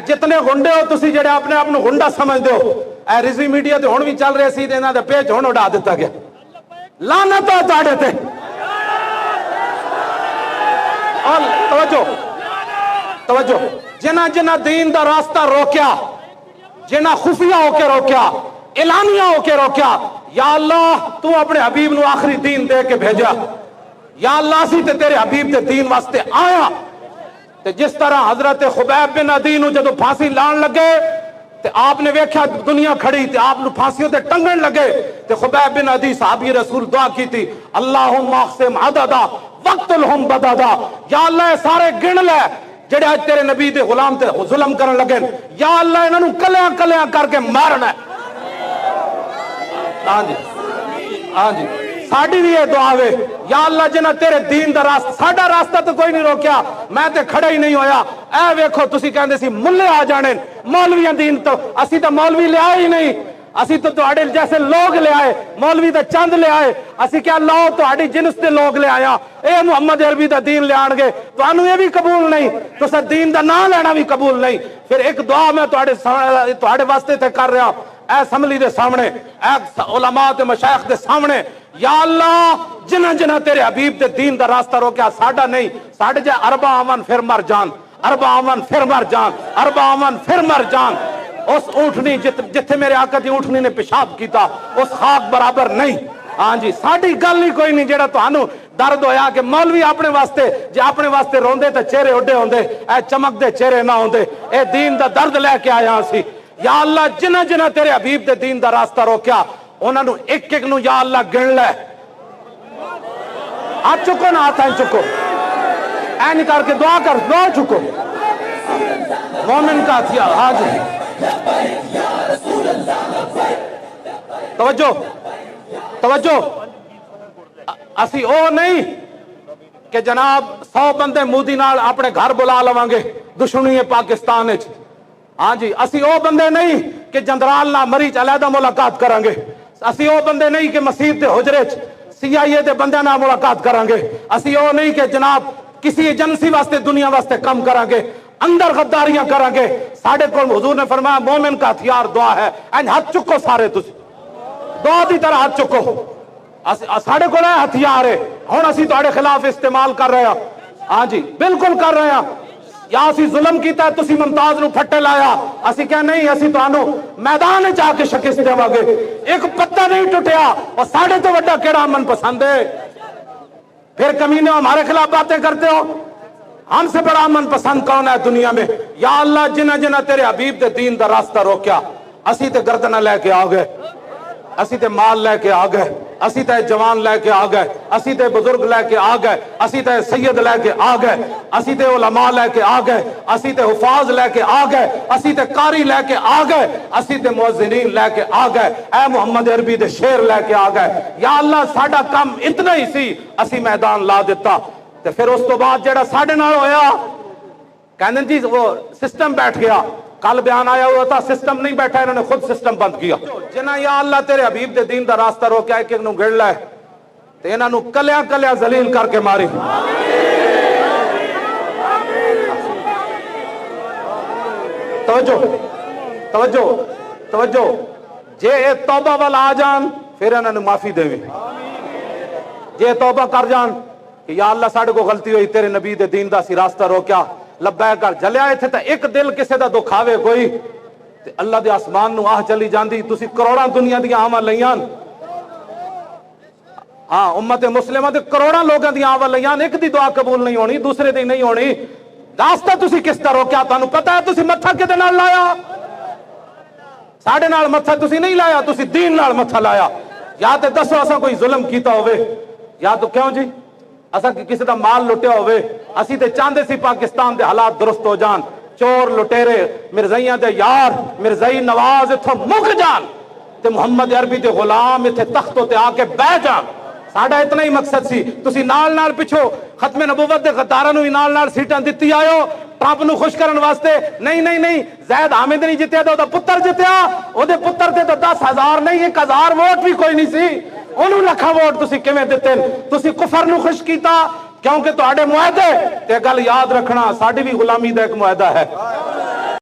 جتنے گنڈے ہو تسی جڑے اپنے آپ گنڈا سمجھ دو رضوی میڈیا تے ہن بھی چل رہے سی انہاں دے پیج ہن اڑا دیتا گیا لعنت ہو تہاڈے تے اور توجہ جنہ جنہ دین دا راستہ روکیا جنہ خفیہ ہو کے روکیا اعلانیہ ہو کے روکیا یا اللہ تو اپنے حبیب نو آخری دین دے کے بھیجا یا اللہ سی تے تیرے حبیب تے دین واسطے آیا تے جس طرح حضرت خبیب بن عدی نو جدو پھانسی لان لگے تے آپ نے ویکھیا دنیا کھڑی تے آپ نو پھانسیوں تے ٹنگن لگے تے خبیب بن عدی صحابی رسول دعا کی تھی اللہم اقسم عددا وقتلہم بددا یا اللہ سارے گن لے جڑے آج تیرے نبی دے غلام تے ظلم کرن لگے یا اللہ انہاں نو کلیاں کلیاں کر کے مارنا ہے ہاں جی ساڑی بھی یہ دعا ہے یا اللہ جنہ تیرے دین دا راستہ ساڑا راستہ تو کوئی نہیں روکیا میں تے کھڑا ہی نہیں ہویا اے ویکھو تسی کہندے سی ملے آ جانے مولویاں دین تو اسی تو مولوی لے آئے ہی نہیں اسی تو تہاڈے جیسے لوگ لے آئے مولوی تے چند لے آئے اسی کیا لاؤ تہاڈی جنس تے لوگ لے آیا اے محمد عربی دا دین لے آن گے تانوں یہ بھی قبول نہیں تو سا دین دا نام لینا بھی قبول نہیں پھر ایک دعا میں تہاڈے واسطے تے کر رہا اے اسمبلی دے سامنے اے علماء تے مشائخ دے سامنے یا اللہ جنہ جنہ تیرے حبیب دے دین دا راستہ روکیا ساڈا نہیں ساڈے جے اربا آمن پھر مر جان اربا آمن پھر مر جان اربا آمن پھر مر جان اس اونٹنی جتھے میرے آقا دی اونٹنی نے پیشاب کیتا اس خاک برابر نہیں ہاں جی ساڈی گل ہی کوئی نہیں جیڑا تانوں درد ہویا کہ مولوی اپنے واسطے جے اپنے واسطے روندے تے چہرے اڈے ہوندے اے چمک دے چہرے نہ ہوندے اے دین دا درد لے کے آیا سی یا اللہ جنہ جنہ تیرے حبیب دے دین دا راستہ روکیا انہاں نو ایک ایک نو یا اللہ گن لے آپ چکو نا ہاتھ چکو این کر کے دعا کر دعا چکو مومن کا ہتھیار ہاں جی توجہ توجہ اسی او نہیں کہ جناب 100 بندے مودی نال اپنے گھر بلا لواں گے دشمنی پاکستان وچ ہاں جی اسی او بندے نہیں کہ جندرال نہ مریچ علیحدہ ملاقات کریں گے اسی او بندے نہیں کہ مسجد دے حجرے سی آئی اے دے بندے نہ ملاقات کریں گے اسی او نہیں کہ جناب کسی ایجنسی واسطے دنیا واسطے کم کریں گے اندر غداریاں کریں گے ساڑھے کول حضور نے فرمایا مومن کا ہتھیار دعا ہے این ہاتھ چکو سارے تسی دعا دی طرح ہاتھ چکو ساڑھے کول ہے ہتھیار ہے ہن اسی تہاڈے خلاف استعمال کر رہے ہیں ہاں جی بالکل کر رہے ہیں یا اسی ظلم کیتا ہے تسی ممتاز نو پھٹے لایا اسی کیا نہیں اسی تانوں میدان وچ آ کے شکست دیواں گے ایک پتا نہیں ٹوٹیا اور ساڑھے تو بڑا کیڑا من پسند ہے پھر کمینے ہمارے خلاف باتیں کرتے ہو ہم سے بڑا من پسند کون ہے دنیا میں یا اللہ جنہ جنہ تیرے حبیب دے دین دا راستہ روکیا اسی تے گردنہ لے کے آ گئے اسی تے مال لے کے آ گئے اسی تے جوان لے کے آ گئے اسی تے بزرگ لے کے آ گئے اسی تے سید لے کے آ گئے اسی تے علماء لے کے آ گئے اسی تے حفاظ لے کے آ گئے اسی تے قاری لے کے آ گئے اسی تے مؤذنین لے کے آ گئے اے محمد عربی دے شیر لے کے آ گئے یا اللہ ساڈا کم اتنا ہی سی اسی میدان لا دیتا تے پھر اس تو بعد جڑا ساڈے نال ہویا کہندے جی وہ سسٹم بیٹھ گیا کل بیان آیا ہوا تھا سسٹم نہیں بیٹھا انہوں نے خود سسٹم بند کیا جنہ یا اللہ تیرے حبیب دے دین دا راستہ روکیا ایک ایک نو گڑ لائے تے انہاں نو کلیاں کلیاں ذلیل کر کے ماری توجہ توجہ توجہ جے اے توبہ والا آ جان پھر انہاں نو معافی دے جے توبہ کر جان کہ یا اللہ ساڈے کو غلطی ہوئی تیرے نبی دے دین دا سی راستہ روکیا لبیک کر جلیا ایتھے تے ایک دل کسے دا دکھاوے کوئی تے اللہ دے آسمان نو آہ چلی جاندی تسی کروڑاں دنیا دیاں آواں لیاں ہاں امت مسلمہ دے کروڑاں لوگاں دیاں آواں لیاں ایک دی دعا قبول نہیں ہونی دوسرے دی نہیں ہونی راستہ تسی کس طرح روکیا تانوں پتہ ہے تسی متھا کدے نال لایا ساڈے نال متھا تسی نہیں لایا تسی دین نال متھا لایا یا تے دسو اساں کوئی ظلم کیتا ہوئے یا تو کیوں جی اساں کسی دا مال لٹیا ہوئے اسی تے چاندے سی پاکستان دے حالات درست ہو جان چور لٹیرے مرزائیاں دے یار مرزائی نواز اتھوں مک جان تے محمد عربی دے غلام اتھے تختوں تے آ کے بہ جان ساڈا اتنا ہی مقصد سی تسی نال نال پچھو ختم نبوت دے غداراں نو نال نال سیٹاں دتی آئے ہو ٹرمپ نو خوش کرن واسطے نہیں نہیں نہیں زید حامد نہیں جتیا تو دا پتر جتیا او دے پتر تے 10,000 نہیں 1,000 ووٹ بھی کوئی نہیں سی انہوں لکھا ووٹ تسی کیویں دتے تسی کفر نو خوش کیتا کیونکہ تہاڈے معاہدے تے گل یاد رکھنا ساڈی بھی غلامی دا ایک معاہدہ ہے